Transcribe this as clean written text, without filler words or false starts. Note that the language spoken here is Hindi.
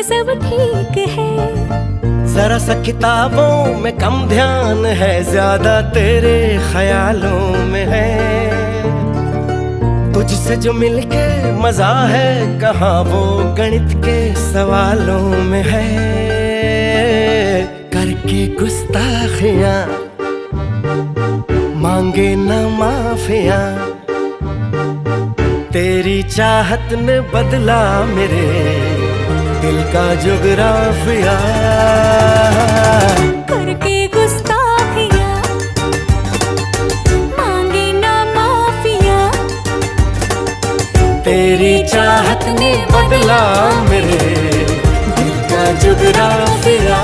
सब ठीक है। जरा सा किताबों में कम ध्यान है, ज्यादा तेरे ख्यालों में है। तुझसे जो मिलके मजा है, कहाँ वो गणित के सवालों में है। करके गुस्ताखियां मांगे न माफिया, तेरी चाहत ने बदला मेरे दिल का जुगराफिया। करके गुस्ताखियां मांगे ना माफिया, तेरी चाहत ने बदला मेरे दिल का जुगराफिया।